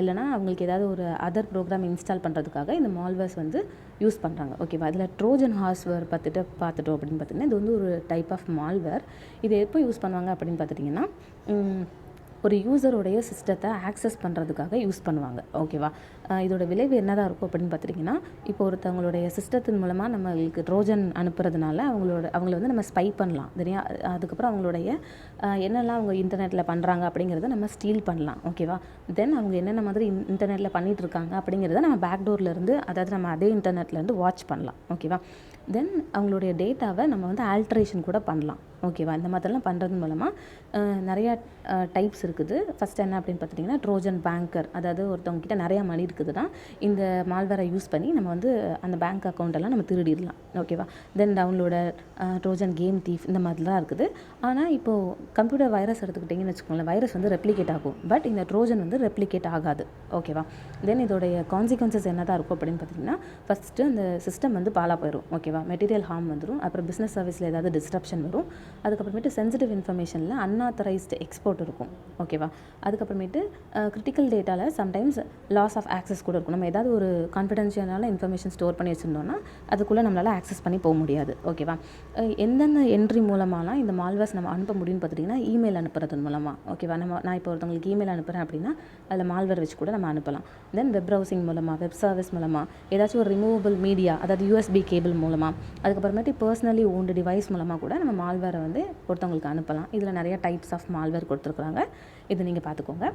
இல்லைனா அவங்களுக்கு ஏதாவது ஒரு அதர் ப்ரோக்ராம் இன்ஸ்டால் பண்ணுறதுக்காக இந்த மால்வேர்ஸ் வந்து யூஸ் பண்ணுறாங்க. ஓகேவா, இதில் ட்ரோஜன் ஹார்ஸ்வேர் பார்த்துட்டோம் அப்படின்னு பார்த்திங்கன்னா இது வந்து ஒரு டைப் ஆஃப் மால்வேர். இது எப்போ யூஸ் பண்ணுவாங்க அப்படின்னு பார்த்துட்டிங்கன்னா ஒரு யூசருடைய சிஸ்டத்தை ஆக்சஸ் பண்ணுறதுக்காக யூஸ் பண்ணுவாங்க. ஓகேவா, இதோட விளைவு என்னதான் இருக்கும் அப்படின்னு பார்த்துட்டிங்கன்னா இப்போ ஒருத்தவங்களுடைய சிஸ்டத்தின் மூலமாக நம்மளுக்கு ட்ரோஜன் அனுப்புறதுனால அவங்கள வந்து நம்ம ஸ்பை பண்ணலாம். அதுக்கப்புறம் அவங்களுடைய என்னெல்லாம் அவங்க இன்டர்நெட்டில் பண்ணுறாங்க அப்படிங்கிறத நம்ம ஸ்டீல் பண்ணலாம். ஓகேவா, தென் அவங்க என்னென்ன மாதிரி இன்டர்நெட்டில் பண்ணிகிட்ருக்காங்க அப்படிங்கிறத நம்ம பேக்டோர்லேருந்து, அதாவது நம்ம அதே இன்டர்நெட்லேருந்து வாட்ச் பண்ணலாம். ஓகேவா, தென் அவங்களுடைய டேட்டாவை நம்ம வந்து ஆல்ட்ரேஷன் கூட பண்ணலாம். ஓகேவா, இந்த மாதிரிலாம் பண்ணுறது மூலமாக நிறையா டைப்ஸ் இருக்குது. ஃபஸ்ட் என்ன அப்படின்னு பார்த்துட்டிங்கன்னா ட்ரோஜன் பேங்கர், அதாவது ஒருத்தவங்ககிட்ட நிறையா மணி இருக்குதுன்னா இந்த மால்வேரை யூஸ் பண்ணி நம்ம வந்து அந்த பேங்க் அக்கௌண்ட்டெல்லாம் நம்ம திருடிடலாம். ஓகேவா, தென் டவுன்லோடர், ட்ரோஜன் கேம் தீஃப், இந்த மாதிரிலாம் இருக்குது. ஆனால் இப்போது கம்ப்யூட்டர் வைரஸ் எடுத்துக்கிட்டிங்கன்னு வச்சுக்கோங்களேன், வைரஸ் வந்து ரெப்ளிகேட் ஆகும், பட் இந்த ட்ரோஜன் வந்து ரெப்ளிகேட் ஆகாது. ஓகேவா, தென் இதோடைய கான்சிக்வன்சஸ் என்ன தான் இருக்கும் அப்படின்னு பார்த்திங்கன்னா ஃபஸ்ட்டு அந்த சிஸ்டம் வந்து பாலாக போயிடும். ஓகேவா, மெட்டீரியல் ஹார்ம் வந்துடும், அப்புறம் பிஸ்னஸ் சர்வீஸில் ஏதாவது டிஸ்ட்ரப்ஷன் வரும், அதுக்கப்புறமேட்டு சென்சிட்டிவ் இன்ஃபர்மேஷனில் அன்ஆத்தரைஸ்டு எக்ஸ்போர்ட் இருக்கும். ஓகேவா, அதுக்கப்புறமேட்டு கிரிட்டிக்கல் டேட்டாவில் சம்டைம்ஸ் லாஸ் ஆஃப் ஆக்சஸ் கூட இருக்கும். நம்ம ஏதாவது ஒரு கான்ஃபிடென்ஷியலான இன்ஃபர்மேஷன் ஸ்டோர் பண்ணி வச்சுருந்தோம்னா அதுக்குள்ளே நம்மளால் ஆக்சஸ் பண்ணி போக முடியாது. ஓகேவா, எந்தெந்த என்ட்ரி மூலமாலாம் இந்த மால்வேர்ஸ் நம்ம அனுப்ப முடியும்னு பார்த்துட்டிங்கன்னா இமெயில் அனுப்புறது மூலமாக. ஓகேவா, நான் இப்போ ஒருத்தவங்களுக்கு இமெயில் அனுப்புகிறேன் அப்படின்னா அதில் மால்வேர் வச்சு கூட நம்ம அனுப்பலாம். தென் வெப் ப்ரௌசிங் மூலமாக, வெப் சர்வீஸ் மூலமாக, ஏதாச்சும் ஒரு ரிமூவபிள் மீடியா, அதாவது யூஎஸ்பி கேபிள் மூலமாக, அதுக்கப்புறமேட்டு பர்சனலி ஓன்டு டிவைஸ் மூலமாக கூட நம்ம மால்வேரை வந்து ஒருத்தவங்களுக்கு அனுப்பலாம். இதில் நிறைய டைப்ஸ் ஆஃப் மால்வேர் கொடுத்துருக்குறாங்க, இது நீங்கள் பார்த்துக்கோங்க.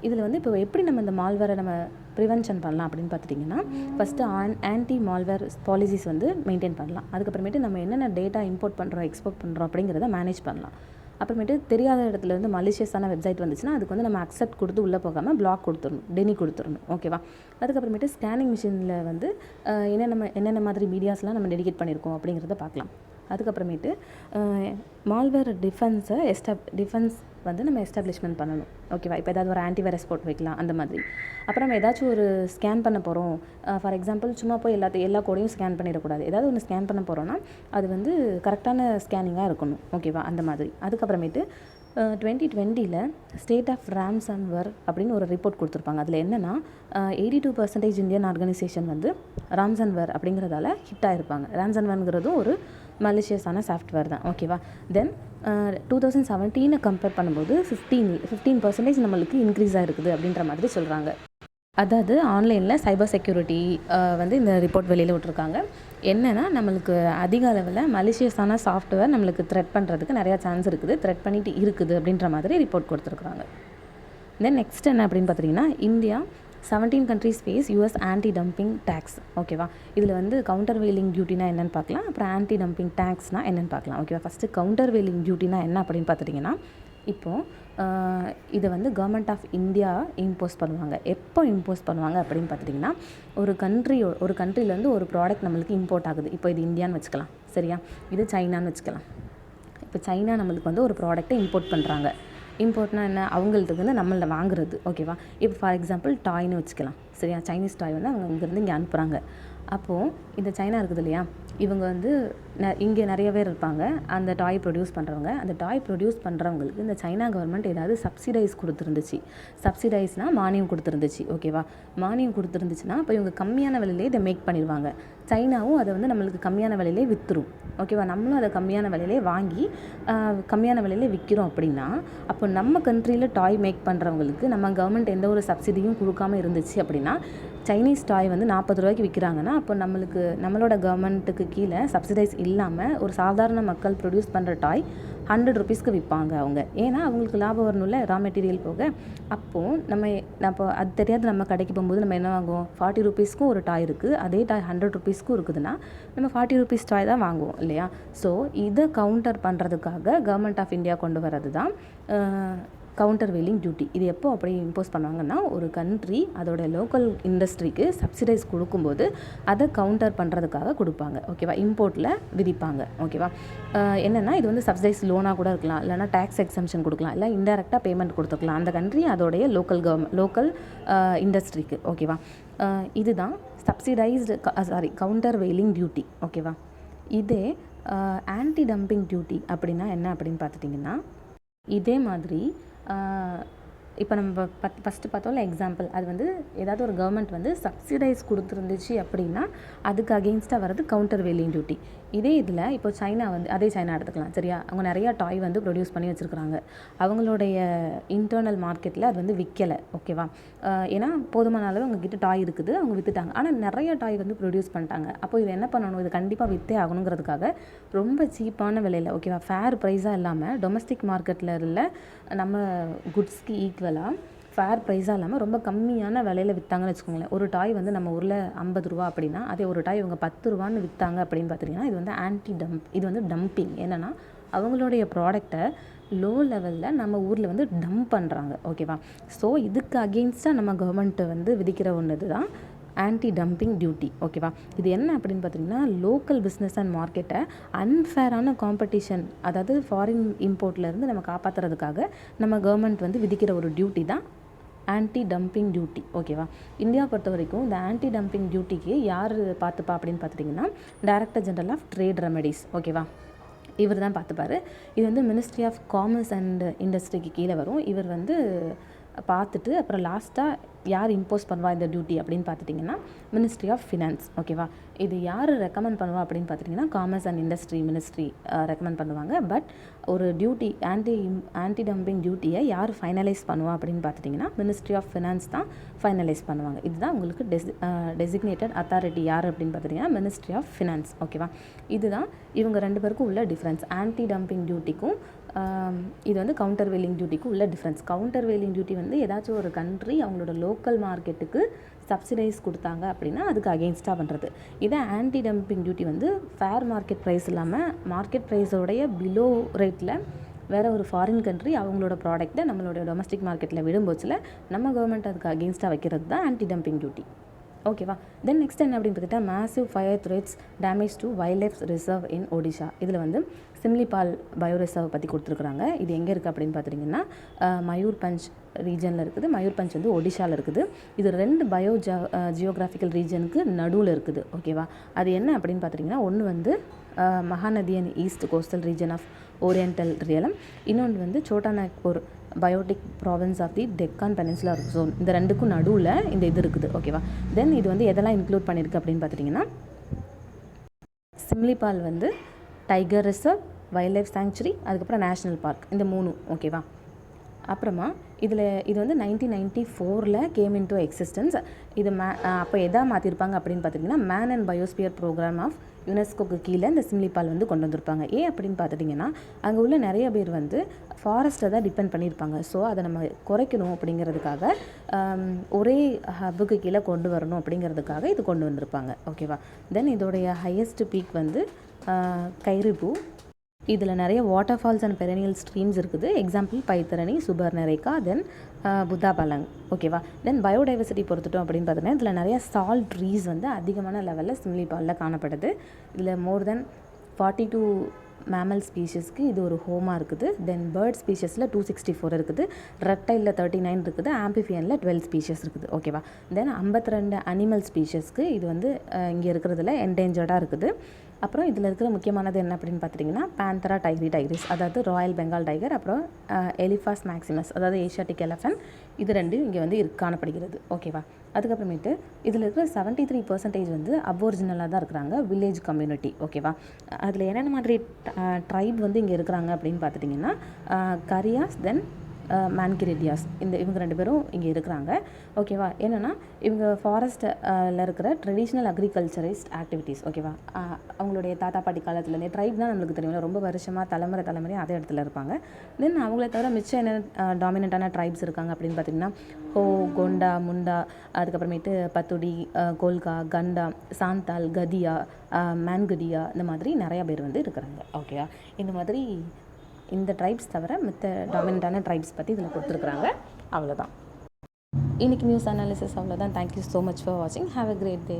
இதில் வந்து இப்போ எப்படி நம்ம இந்த மால்வேரை நம்ம ப்ரிவென்ஷன் பண்ணலாம் அப்படின்னு பார்த்துட்டிங்கன்னா ஃபஸ்ட்டு ஆன்டி மால்வேர் பாலிசிஸ் வந்து மெயின்டைன் பண்ணலாம். அதுக்கப்புறமேட்டு நம்ம என்னென்ன டேட்டா இம்போர்ட் பண்ணுறோம், எக்ஸ்போர்ட் பண்ணுறோம் அப்படிங்கிறத மேனேஜ் பண்ணலாம். அப்புறமேட்டு தெரியாத இடத்துல இருந்து மலிஷியஸான வெப்சைட் வந்துச்சுன்னா அதுக்கு வந்து நம்ம அக்செப்ட் கொடுத்து உள்ளே போகாமல் பிளாக் கொடுத்துடணும், டெனி கொடுத்துடணும். ஓகேவா, அதுக்கப்புறமேட்டு ஸ்கேனிங் மிஷினில் வந்து என்னென்ன மாதிரி மீடியாஸ்லாம் நம்ம டெடிகேட் பண்ணியிருக்கோம் அப்படிங்கிறத பார்க்கலாம். அதுக்கப்புறமேட்டு மால்வேர் டிஃபென்ஸ் வந்து நம்ம எஸ்டாப்ளிஷ்மெண்ட் பண்ணணும். ஓகேவா? இப்போ ஏதாவது ஒரு ஆன்டிவைரஸ் போட்டு வைக்கலாம் அந்த மாதிரி. அப்புறம் நம்ம ஏதாச்சும் ஒரு ஸ்கேன் பண்ண போகிறோம். ஃபார் எக்ஸாம்பிள் சும்மா போய் எல்லா கோடையும் ஸ்கேன் பண்ணிடக்கூடாது. ஏதாவது ஒன்று ஸ்கேன் பண்ண போகிறோன்னா அது வந்து கரெக்டான ஸ்கேனிங்காக இருக்கணும். ஓகேவா? அந்த மாதிரி. அதுக்கப்புறமேட்டு 2020 ஸ்டேட் ஆஃப் ராம்சன்வர் அப்படின்னு ஒரு ரிப்போர்ட் கொடுத்துருப்பாங்க. அதில் என்னென்னா 82% இந்தியன் ஆர்கனைசேஷன் வந்து ராம்சன்வர் அப்படிங்கிறதால ஹிட் ஆகிருப்பாங்க. ராம்சன்வர்ங்கிறதும் ஒரு மலிஷியஸான சாஃப்ட்வேர் தான். ஓகேவா? தென் 2017 கம்பேர் பண்ணும்போது 15% நம்மளுக்கு இன்க்ரீஸ் ஆகிருக்குது அப்படின்ற மாதிரி சொல்கிறாங்க. அதாவது ஆன்லைனில் சைபர் செக்யூரிட்டி வந்து இந்த ரிப்போர்ட் வெளியில் விட்ருக்காங்க. என்னென்னா நம்மளுக்கு அதிக அளவில் மலிஷியஸான சாஃப்ட்வேர் நம்மளுக்கு த்ரெட் பண்ணுறதுக்கு நிறையா சான்ஸ் இருக்குது, த்ரெட் பண்ணிட்டு இருக்குது அப்படின்ற மாதிரி ரிப்போர்ட் கொடுத்துருக்குறாங்க. தென் நெக்ஸ்ட் என்ன அப்படின்னு பார்த்தீங்கன்னா, India 17 countries face US anti dumping tax. ஓகேவா? இதில் வந்து கவுண்டர் வெயிலிங் டியூட்டினா என்னென்னு பார்க்கலாம், அப்புறம் ஆன்டி டம்பிங் டேக்ஸ்னால் என்னென்னு பார்க்கலாம். ஓகேவா? ஃபஸ்ட்டு கவுண்டர் வெயிலிங் டியூட்டினா என்ன அப்படின்னு பார்த்துட்டிங்கன்னா, இப்போது இதை வந்து கவர்மெண்ட் ஆஃப் இந்தியா இம்போஸ் பண்ணுவாங்க. எப்போ இம்போஸ் பண்ணுவாங்க அப்படின்னு பார்த்துட்டிங்கன்னா, ஒரு கண்ட்ரிலேருந்து ஒரு ப்ராடக்ட் நம்மளுக்கு இம்போர்ட் ஆகுது. இப்போ இது இந்தியான்னு வச்சுக்கலாம், சரியா? இது சைனான்னு வச்சுக்கலாம். இப்போ சைனா நம்மளுக்கு வந்து ஒரு ப்ராடக்ட்டை இம்போர்ட் பண்ணுறாங்க. இம்போர்ட்னா என்ன? அவங்கள்ட்ட வந்து நம்மள வாங்குறது. ஓகேவா? இப்போ ஃபார் எக்ஸாம்பிள் டாய்னு வச்சுக்கலாம், சரியா? சைனீஸ் டாய் வந்து அவங்க இங்கேருந்து இங்கே அனுப்புகிறாங்க. அப்போது இந்த சைனா இருக்குது இல்லையா, இவங்க வந்து இங்கே நிறைய பேர் இருப்பாங்க, அந்த டாய் ப்ரொடியூஸ் பண்ணுறவங்க. அந்த டாய் ப்ரொடியூஸ் பண்ணுறவங்களுக்கு இந்த சைனா கவர்மெண்ட் ஏதாவது சப்சிடைஸ் கொடுத்துருந்துச்சு. சப்சிடைஸ்னால் மானியம் கொடுத்துருந்துச்சு. ஓகேவா? மானியம் கொடுத்துருந்துச்சுன்னா அப்போ இவங்க கம்மியான விலையிலே இதை மேக் பண்ணிடுவாங்க. சைனாவும் அதை வந்து நம்மளுக்கு கம்மியான விலையிலே விற்றுரும். ஓகேவா? நம்மளும் அதை கம்மியான விலையிலே வாங்கி கம்மியான விலையிலே விற்கிறோம் அப்படின்னா, அப்போ நம்ம கண்ட்ரியில் டாய் மேக் பண்ணுறவங்களுக்கு நம்ம கவர்மெண்ட் எந்த ஒரு சப்சிடியும் கொடுக்காமல் இருந்துச்சு அப்படின்னா, சைனீஸ் டாய் வந்து 40 ரூபாய்க்கு விற்கிறாங்கன்னா, அப்போ நம்மளோட கவர்மெண்ட்டுக்கு கீழே சப்சிடைஸ் இல்லாமல் ஒரு சாதாரண மக்கள் ப்ரொடியூஸ் பண்ணுற டாய் 100 ருபீஸ்க்கு விற்பாங்க அவங்க. ஏன்னா அவங்களுக்கு லாபம் வரணும்ல, ரா மெட்டீரியல் போக. அப்போது அப்போ அது தெரியாது, நம்ம கடைக்கு போகும்போது நம்ம என்ன வாங்குவோம்? 40 ருபீஸ்க்கும் ஒரு டாய் இருக்குது, அதே டாய் 100 ருபீஸ்க்கும் இருக்குதுன்னா நம்ம 40 ருபீஸ் டாய் தான் வாங்குவோம் இல்லையா? ஸோ இதை கவுண்டர் பண்ணுறதுக்காக கவர்மெண்ட் ஆஃப் இந்தியா கொண்டு வர்றது தான் கவுண்டர் வெயிலிங் டியூட்டி. இது எப்போ அப்படி இம்போஸ் பண்ணுவாங்கன்னா, ஒரு கண்ட்ரி அதோட லோக்கல் இண்டஸ்ட்ரிக்கு சப்சிடைஸ் கொடுக்கும்போது அதை கவுண்டர் பண்ணுறதுக்காக கொடுப்பாங்க. ஓகேவா? இம்போர்ட்டில் விதிப்பாங்க. ஓகேவா? என்னென்னா இது வந்து சப்சிடைஸ் லோனாக கூட இருக்கலாம், இல்லைனா டேக்ஸ் எக்ஸம்ஷன் கொடுக்கலாம், இல்லை இன்டெரக்டாக பேமெண்ட் கொடுத்துருக்கலாம் அந்த கண்ட்ரி அதோடைய லோக்கல் இண்டஸ்ட்ரிக்கு. ஓகேவா? இதுதான் கவுண்டர் வெயிலிங் டியூட்டி. ஓகேவா? இதே ஆன்டி டம்பிங் டியூட்டி அப்படின்னா என்ன அப்படின்னு பார்த்துட்டிங்கன்னா, இதே மாதிரி இப்போ நம்ம ஃபஸ்ட்டு பார்த்தோம்ல எக்ஸாம்பிள், அது வந்து ஏதாவது ஒரு கவர்மெண்ட் வந்து சப்சிடைஸ் கொடுத்துருந்துச்சு அப்படின்னா அதுக்கு அகெயின்ஸ்டாக வர்றது கவுண்டர் வெயிலிங் டியூட்டி. இதே இதில் இப்போ சைனா வந்து அதே சைனா எடுத்துக்கலாம், சரியா? அவங்க நிறையா டாய் வந்து ப்ரொடியூஸ் பண்ணி வச்சுருக்குறாங்க. அவங்களுடைய இன்டர்னல் மார்க்கெட்டில் அது வந்து விற்கலை. ஓகேவா? ஏன்னா போதுமான அளவு அவங்கக்கிட்ட டாய் இருக்குது, அவங்க விற்றுட்டாங்க. ஆனால் நிறைய டாய் வந்து ப்ரொடியூஸ் பண்ணிட்டாங்க. அப்போ இது என்ன பண்ணணும்? இது கண்டிப்பாக விற்றே ஆகணுங்கிறதுக்காக ரொம்ப சீப்பான விலையில், ஓகேவா, ஃபேர் ப்ரைஸாக இல்லாமல் டொமஸ்டிக் மார்க்கெட்டில் உள்ள நம்ம குட்ஸ்க்கு ஈக்குவலாக ஃபேர் ப்ரைஸாக இல்லாமல் ரொம்ப கம்மியான விலையில் விற்றாங்கன்னு வச்சுக்கோங்களேன். ஒரு டாய் வந்து நம்ம ஊரில் 50 ரூபா அப்படின்னா, அதே ஒரு டாய் இவங்க 10 ரூபான்னு விற்றாங்க அப்படின்னு பார்த்தீங்கன்னா, இது வந்து இது வந்து டம்பிங். என்னென்னா அவங்களுடைய ப்ராடக்டை லோ லெவலில் நம்ம ஊரில் வந்து டம்ப் பண்ணுறாங்க. ஓகேவா? ஸோ இதுக்கு அகெயின்ஸ்டாக நம்ம கவர்மெண்ட்டை வந்து விதிக்கிற ஒன்று தான் ஆன்டி டம்பிங் டியூட்டி. ஓகேவா? இது என்ன அப்படின்னு பார்த்தீங்கன்னா, லோக்கல் பிஸ்னஸ் அண்ட் மார்க்கெட்டை அன்ஃபேரான காம்படிஷன், அதாவது ஃபாரின் இம்போர்ட்லேருந்து நம்ம காப்பாற்றுறதுக்காக நம்ம கவர்மெண்ட் வந்து விதிக்கிற ஒரு டியூட்டி தான் ஆன்டி டம்பிங் டியூட்டி. ஓகேவா? இந்தியா பொறுத்த வரைக்கும் இந்த ஆன்டி டம்பிங் டியூட்டிக்கு யார் பார்த்துப்பா அப்படின்னு பார்த்துட்டிங்கன்னா, Director General of Trade Remedies. ஓகேவா? இவர் தான் பார்த்துப்பார். இது வந்து மினிஸ்ட்ரி ஆஃப் காமர்ஸ் அண்ட் இண்டஸ்ட்ரிக்கு கீழே வரும். இவர் வந்து பார்த்துட்டு அப்புறம் லாஸ்ட்டாக யார் இம்போஸ் பண்ணுவா இந்த டியூட்டி அப்படின்னு பார்த்துட்டிங்கன்னா, மினிஸ்ட்ரி ஆஃப் ஃபினான்ஸ். ஓகேவா? இது யார் ரெக்கமெண்ட் பண்ணுவா அப்படின்னு பார்த்துட்டிங்கன்னா, commerce and industry ministry recommend பண்ணுவாங்க. பட் ஒரு டியூட்டி ஆன்டி டம்பிங் டியூட்டியை யார் ஃபைனலைஸ் பண்ணுவா அப்படின்னு பார்த்துட்டிங்கன்னா, மினிஸ்ட்ரி ஆஃப் ஃபினான்ஸ் தான் ஃபைனலைஸ் பண்ணுவாங்க. இதுதான் உங்களுக்கு டெசிக்னேட்டட் அத்தாரிட்டி யார் அப்படின்னு பார்த்துட்டிங்கன்னா, மினிஸ்ட்ரி ஆஃப் ஃபினான்ஸ். ஓகேவா? இதுதான் இவங்க 2 பேருக்கும் உள்ள டிஃப்ரென்ஸ். ஆன்டி டம்பிங் டியூட்டிக்கும் இது வந்து கவுண்டர் வெயிலிங் டியூட்டிக்கும் உள்ள டிஃப்ரென்ஸ். கவுண்டர் வெயிலிங் டியூட்டி வந்து ஏதாச்சும் ஒரு கண்ட்ரி அவங்களோட லோக்கல் மார்க்கெட்டுக்கு சப்சிடைஸ் கொடுத்தாங்க அப்படின்னா அதுக்கு அகெயின்ஸ்டாக பண்ணுறது. இதே ஆன்டி டம்பிங் டியூட்டி வந்து ஃபேர் மார்க்கெட் ப்ரைஸ் இல்லாமல் மார்க்கெட் ப்ரைஸோடைய பிலோ ரேட்டில் வேறு ஒரு ஃபாரின் கண்ட்ரி அவங்களோட ப்ராடக்ட்டை நம்மளோட டொமஸ்டிக் மார்க்கெட்டில் விடும்போச்சில் நம்ம கவர்மெண்ட் அதுக்கு அகெயின்ஸ்டாக வைக்கிறது தான் ஆன்டி டம்பிங் டியூட்டி. ஓகேவா. தென் நெக்ஸ்ட் என்ன அப்படின்னு பார்த்துக்கிட்டா massive fire threats damage to wildlife reserve in Odisha. இதில் வந்து சிம்லிபால் பயோ ரிசர்வ் பற்றி கொடுத்துருக்குறாங்க. இது எங்கே இருக்குது அப்படின்னு பார்த்துட்டிங்கன்னா மயூர்பஞ்ச் ரீஜனில் இருக்குது. மயூர்பஞ்ச் வந்து ஒடிஷாவில் இருக்குது. இது 2 ஜியோகிராஃபிக்கல் ரீஜனுக்கு நடுவில் இருக்குது. ஓகேவா. அது என்ன அப்படின்னு பார்த்துட்டிங்கன்னா ஒன்று வந்து Mahanadian east coastal region of oriental realm, இன்னொன்று வந்து Chota Nagpur biotic province of the Deccan peninsular zone. இந்த 2க்கும் நடுவில் இந்த இது இருக்குது. ஓகேவா. தென் இது வந்து எதெல்லாம் இன்க்ளூட் பண்ணியிருக்கு அப்படின்னு பார்த்துட்டிங்கன்னா சிம்லிபால் வந்து tiger reserve, wild life sanctuary, அதுக்கப்புறம் நேஷ்னல் பார்க், இந்த 3. ஓகேவா. அப்புறமா இது வந்து 1994 கேம் இன் டு எக்ஸிஸ்டன்ஸ். இது அப்போ எதா மாற்றிருப்பாங்க அப்படின்னு பார்த்துட்டிங்கன்னா man and biosphere programme of யுனெஸ்கோக்கு கீழே இந்த சிம்லிபால் வந்து கொண்டு வந்திருப்பாங்க. ஏன் அப்படின்னு பார்த்துட்டிங்கன்னா அங்கே உள்ள நிறைய பேர் வந்து ஃபாரஸ்ட்டை தான் டிபெண்ட் பண்ணியிருப்பாங்க. ஸோ அதை நம்ம குறைக்கணும் அப்படிங்கிறதுக்காக ஒரே ஹப்புக்கு கீழே கொண்டு வரணும் அப்படிங்கிறதுக்காக இது கொண்டு வந்திருப்பாங்க. ஓகேவா. தென் இதோடைய ஹையஸ்ட் பீக் வந்து கைரிபு. இதில் நிறைய water falls and perennial streams இருக்குது. Example Baitarani, Subarnarekha, then Budhabalanga. ஓகேவா. தென் பயோடைவர்சிட்டி பொறுத்துட்டோம் அப்படின்னு பார்த்தீங்கன்னா இதில் நிறைய சால்ட் ட்ரீஸ் வந்து அதிகமான லெவலில் சிம்லிபாலில் காணப்படுது. இதில் மோர் தென் 42 மேமல் ஸ்பீஷஸ்க்கு இது ஒரு ஹோமாக இருக்குது. தென் பேர்ட் ஸ்பீஷஸில் 264 இருக்குது. ரெப்டைலில் 39 இருக்குது. ஆம்பிஃபியனில் 12 ஸ்பீஷஸ் இருக்குது. ஓகேவா. தென் 52 அனிமல் ஸ்பீஷஸ்க்கு இது வந்து இங்கே இருக்கிறதுல என்டேஞ்சர்டாக இருக்குது. அப்புறம் இதில் இருக்கிற முக்கியமானது என்ன அப்படின்னு பார்த்துட்டிங்கன்னா பேந்தரா டைக்ரிஸ், அதாவது ராயல் பெங்கால் டைகர், அப்புறம் எலிஃபாஸ் மேக்சிமஸ், அதாவது ஏஷியாட்டிக் எலஃபண்ட், இது 2 இங்கே வந்து காணப்படுகிறது. ஓகேவா. அதுக்கப்புறமேட்டு இதில் இருக்கிற 73% வந்து அப்ஒரிஜினலாக தான் இருக்கிறாங்க, வில்லேஜ் கம்யூனிட்டி. ஓகேவா. அதில் என்னென்ன மாதிரி ட்ரைப் வந்து இங்கே இருக்கிறாங்க அப்படின்னு பார்த்துட்டிங்கன்னா கரியாஸ், தென் மேன்கிரிடியாஸ், இவங்க 2 பேரும் இங்கே இருக்கிறாங்க. ஓகேவா. என்னென்னா இவங்க ஃபாரஸ்ட்டில் இருக்கிற ட்ரெடிஷ்னல் அக்ரிகல்ச்சரிஸ்ட் ஆக்டிவிட்டீஸ். ஓகேவா. அவங்களுடைய தாத்தா பாட்டி காலத்துலேருந்தே ட்ரைப் தான் நம்மளுக்கு தெரியும், ரொம்ப வருஷமாக தலைமுறையாக அதே இடத்துல இருப்பாங்க. தென் அவங்கள தவிர மிச்சம் என்ன டாமினண்ட்டான ட்ரைப்ஸ் இருக்காங்க அப்படின்னு பார்த்திங்கன்னா ஹோ, கோண்டா, முண்டா, அதுக்கப்புறமேட்டு பத்துடி, கோல்கா, கண்டா, சாந்தால், கதியா, மேன்குடியா, இந்த மாதிரி நிறையா பேர் வந்து இருக்கிறாங்க. ஓகேவா. இந்த மாதிரி இந்த ட்ரைப்ஸ் தவிர மற்ற டாமினண்ட்டான ட்ரைப்ஸ் பற்றி இதில் கொடுத்துருக்குறாங்க. அவ்வளோதான். இன்றைக்கி நியூஸ் அனாலிசிஸ் அவ்வளோதான். தேங்க்யூ ஸோ மச் ஃபார் வாட்சிங். Have a great day.